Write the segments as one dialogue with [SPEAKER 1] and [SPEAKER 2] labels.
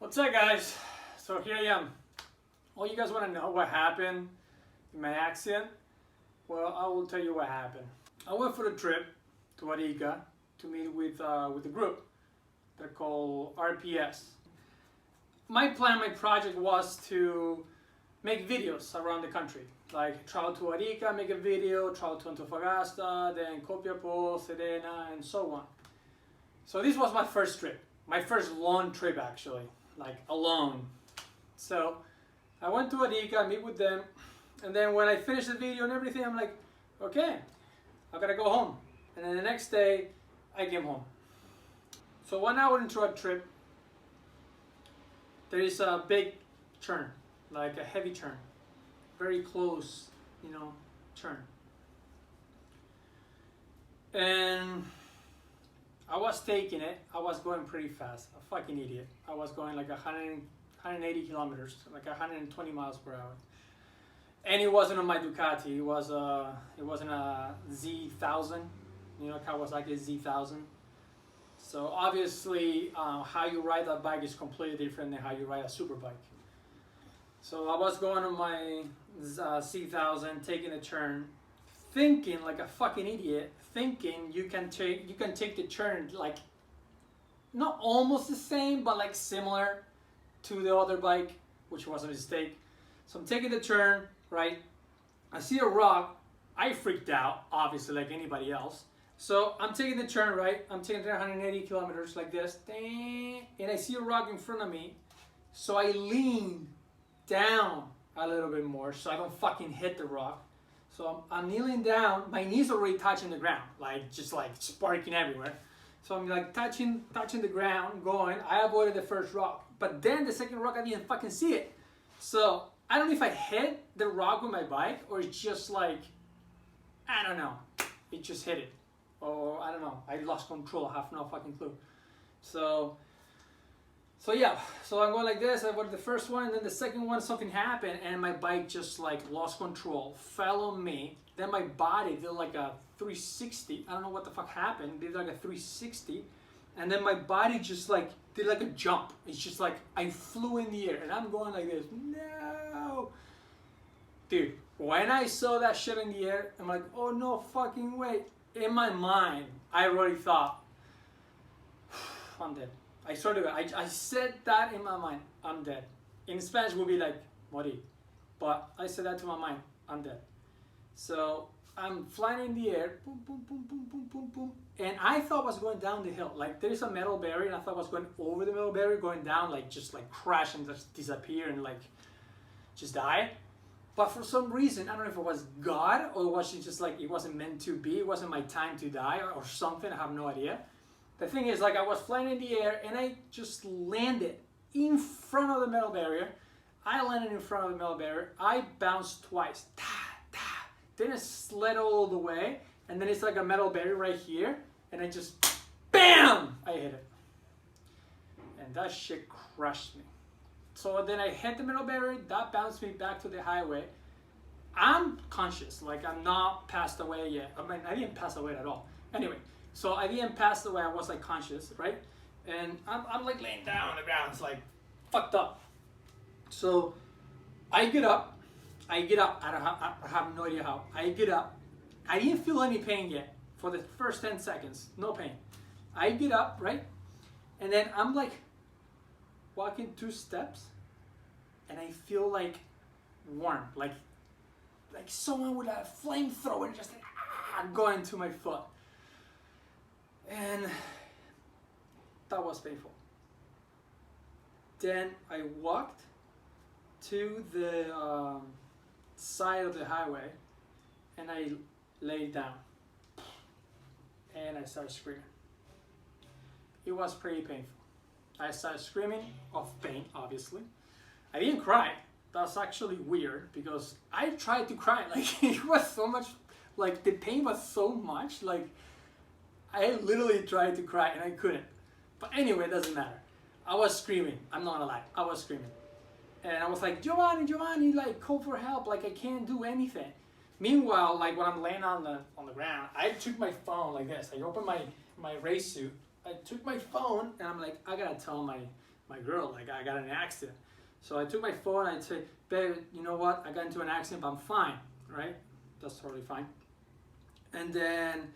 [SPEAKER 1] What's up, guys? So here I am. Oh, you guys want to know what happened in my accident? Well, I will tell you what happened. I went for a trip to Arica to meet with a group. They're called RPS. My plan, my project was to make videos around the country. Like travel to Arica, make a video, travel to Antofagasta, then Copiapó, Serena, and so on. So this was my first trip. My first long trip, actually. Like alone. So I went to Arica, meet with them, and then when I finished the video and everything, I'm like, okay, I gotta go home. And then the next day, I came home. So 1 hour into a trip, there is a big turn, like a heavy turn, very close, turn. And I was taking it, I was going pretty fast, a fucking idiot. I was going like 180 kilometers, like 120 miles per hour. And it wasn't on my Ducati, it wasn't a Z1000, Kawasaki Z1000. So obviously how you ride that bike is completely different than how you ride a super bike. So I was going on my Z1000, taking a turn, thinking like a fucking idiot, thinking you can take the turn like not almost the same but like similar to the other bike, which was a mistake. So I'm taking the turn, right? I see a rock. I freaked out, obviously, like anybody else. So I'm taking the turn, right? I'm taking 180 kilometers like this, and I see a rock in front of me. So I lean down a little bit more so I don't fucking hit the rock. So I'm kneeling down, my knees already touching the ground, like just like sparking everywhere. So I'm like touching the ground, going. I avoided the first rock, but then the second rock I didn't fucking see it. So I don't know if I hit the rock with my bike or it's just like, I don't know, it just hit it. Or I don't know, I lost control, I have no fucking clue. So yeah, so I'm going like this, I avoided the first one, and then the second one, something happened, and my bike just like lost control, fell on me. Then my body did like a 360, I don't know what the fuck happened, did like a 360, and then my body just like did like a jump. It's just like I flew in the air, and I'm going like this, no! Dude, when I saw that shit in the air, I'm like, oh no fucking way. In my mind, I already thought, I'm dead. I swear to God, I said that in my mind, I'm dead. In Spanish, would be like, morir. But I said that to my mind, I'm dead. So I'm flying in the air, boom, boom, boom, boom, boom, boom, boom. And I thought I was going down the hill. Like there's a metal barrier, and I thought I was going over the metal barrier, going down, like just like crash and just disappear and like just die. But for some reason, I don't know if it was God or was it just like it wasn't meant to be, it wasn't my time to die or something, I have no idea. The thing is, like, I was flying in the air and I just landed in front of the metal barrier. I landed in front of the metal barrier. I bounced twice. Then it slid all the way, and then it's like a metal barrier right here, and I just, BAM! I hit it. And that shit crushed me. So then I hit the metal barrier, that bounced me back to the highway. I'm conscious, like I'm not passed away yet. I mean, I didn't pass away at all. Anyway. So I didn't pass away, I was like conscious, right? And I'm like laying down on the ground, it's like fucked up. So I get up, I have no idea how. I get up, I didn't feel any pain yet for the first 10 seconds, no pain. I get up, right? And then I'm like walking 2 steps and I feel like warm, like someone with a flamethrower just like, going to my foot. And that was painful. Then I walked to the side of the highway and I laid down and I started screaming. It was pretty painful. I started screaming of pain, obviously. I didn't cry. That's actually weird because I tried to cry. Like it was so much, like the pain was so much, like I literally tried to cry and I couldn't. But anyway, it doesn't matter. I was screaming. I'm not gonna lie. I was screaming. And I was like, Giovanni, like call for help. Like I can't do anything. Meanwhile, like when I'm laying on the ground, I took my phone like this. I opened my race suit. I took my phone and I'm like, I gotta tell my my girl, like I got in an accident. So I took my phone and I'd say, babe, you know what? I got into an accident, but I'm fine, right? That's totally fine. And then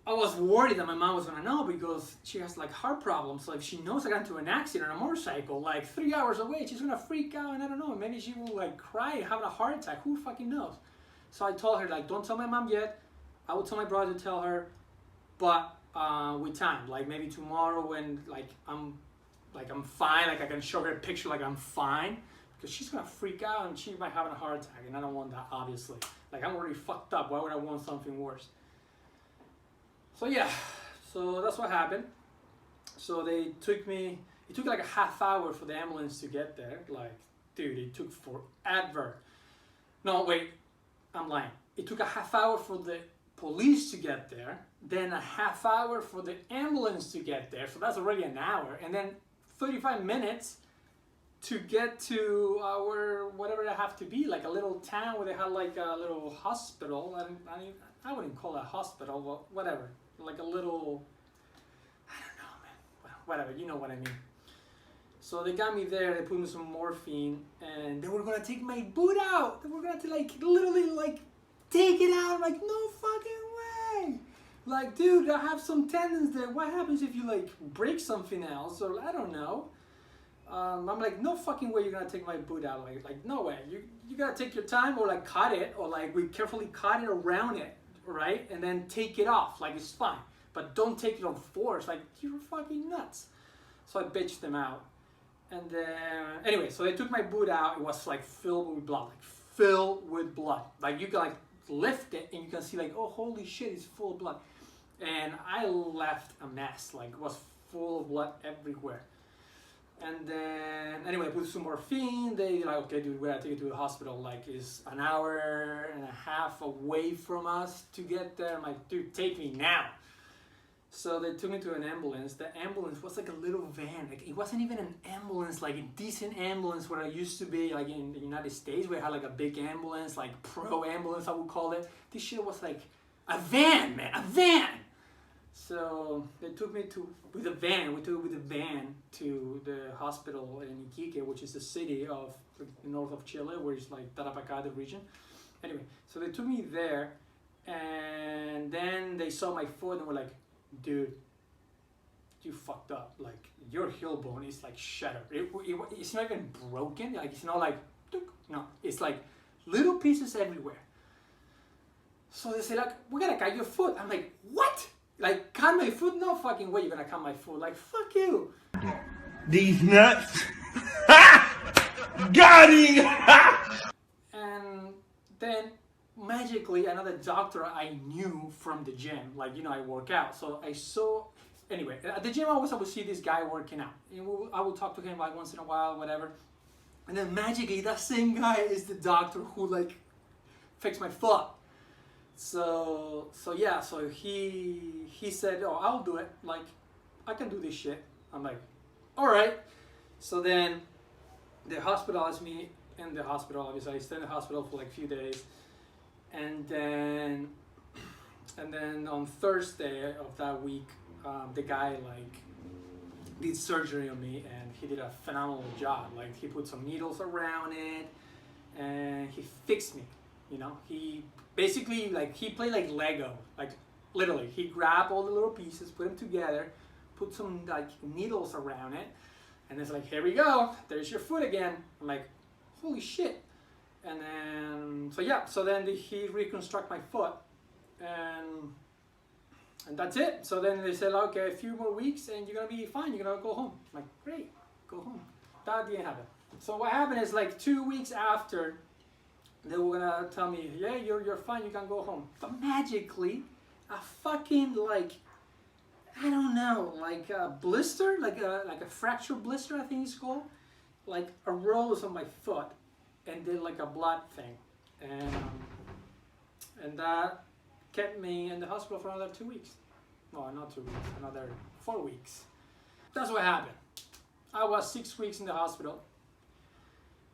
[SPEAKER 1] I was worried that my mom was gonna know because she has like heart problems. So if she knows I got into an accident on a motorcycle, like 3 hours away, she's gonna freak out and I don't know, maybe she will like cry and have a heart attack. Who fucking knows? So I told her like, don't tell my mom yet. I will tell my brother to tell her, but with time, like maybe tomorrow when like I'm fine, like I can show her a picture like I'm fine, because she's gonna freak out and she might have a heart attack, and I don't want that, obviously. Like I'm already fucked up. Why would I want something worse? So yeah, so that's what happened. So they took me. It took like a half hour for the ambulance to get there. Like, dude, it took forever. No, wait, I'm lying. It took a half hour for the police to get there, then a half hour for the ambulance to get there, so that's already an hour, and then 35 minutes to get to our, whatever it have to be, like a little town where they had like a little hospital. I wouldn't call it a hospital, but whatever, like a little, I don't know, man, whatever, you know what I mean. So they got me there, they put me some morphine, and they were gonna take my boot out. They were gonna like literally like take it out. I'm like, no fucking way. Like, dude, I have some tendons there. What happens if you like break something else, or I don't know. I'm like, no fucking way you're gonna take my boot out. Like no way. You gotta take your time, or like cut it, or like we carefully cut it around it, right? And then take it off. Like it's fine, but don't take it on force. Like you're fucking nuts. So I bitched them out. And then, anyway, so they took my boot out. It was like filled with blood, like filled with blood. Like you can like lift it and you can see like, oh, holy shit, it's full of blood. And I left a mess, like it was full of blood everywhere. And then, anyway, I put some morphine. They like, okay, dude, we gotta take you to the hospital. Like it's an hour and a half away from us to get there. I'm like, dude, take me now. So they took me to an ambulance. The ambulance was like a little van. Like it wasn't even an ambulance, like a decent ambulance where I used to be, like in the United States, where I had like a big ambulance, like pro ambulance, I would call it. This shit was like a van, man, a van. So they took me with a van to the hospital in Iquique, which is the city of the north of Chile, where it's like Tarapacá, the region. Anyway, so they took me there, and then they saw my foot and were like, dude, you fucked up. Like your heel bone is like shattered. It's not even broken. Like it's not like, no, it's like little pieces everywhere. So they say like, we gotta cut your foot. I'm like, what? Like cut my foot? No fucking way you're gonna cut my foot. Like fuck you.
[SPEAKER 2] These nuts. Got him.
[SPEAKER 1] And then magically another doctor I knew from the gym, like, you know, I work out, so I saw, anyway, at the gym I would see this guy working out, and I will talk to him like once in a while, whatever, and then magically that same guy is the doctor who like fixed my foot. So yeah, so he said, oh, I'll do it, like I can do this shit. I'm like, all right. So then they hospitalized me in the hospital. Obviously I stayed in the hospital for like a few days. And then on Thursday of that week, the guy like did surgery on me, and he did a phenomenal job. Like he put some needles around it, and he fixed me. You know, he basically like he played like Lego. Like literally, he grabbed all the little pieces, put them together, put some like needles around it, and it's like, here we go. There's your foot again. I'm like, holy shit. And then, so yeah, so then he reconstruct my foot, and that's it. So then they said, okay, a few more weeks and you're gonna be fine, you're gonna go home. I'm like, great, go home. That didn't happen. So what happened is like 2 weeks after, they were gonna tell me, yeah, you're fine, you can go home. But magically, a fucking like, I don't know, like a blister, like a fracture blister, I think it's called, like arose on my foot. And did like a blood thing, and that kept me in the hospital for another 2 weeks. No, not 2 weeks, another 4 weeks. That's what happened. I was 6 weeks in the hospital.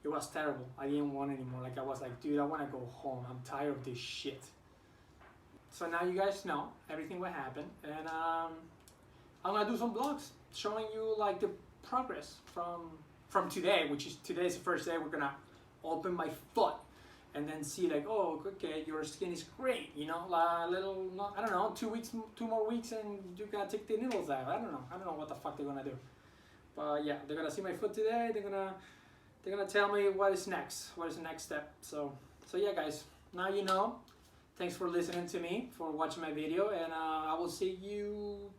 [SPEAKER 1] It was terrible. I didn't want anymore. Like I was like, dude, I want to go home. I'm tired of this shit. So now you guys know everything what happened, and I'm gonna do some vlogs showing you like the progress from today, which is today's the first day. We're gonna open my foot and then see like, oh, okay, your skin is great, you know, I don't know, 2 more weeks and you're gonna take the needles out. I don't know what the fuck they're gonna do. But yeah, they're gonna see my foot today. They're gonna tell me what is next, what is the next step. So yeah, guys, now you know. Thanks for listening to me, for watching my video, and I will see you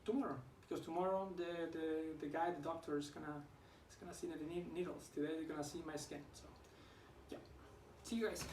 [SPEAKER 1] tomorrow, because tomorrow the guy, the doctor, is gonna see the needles. Today they're gonna see my skin. So yeah, see you guys.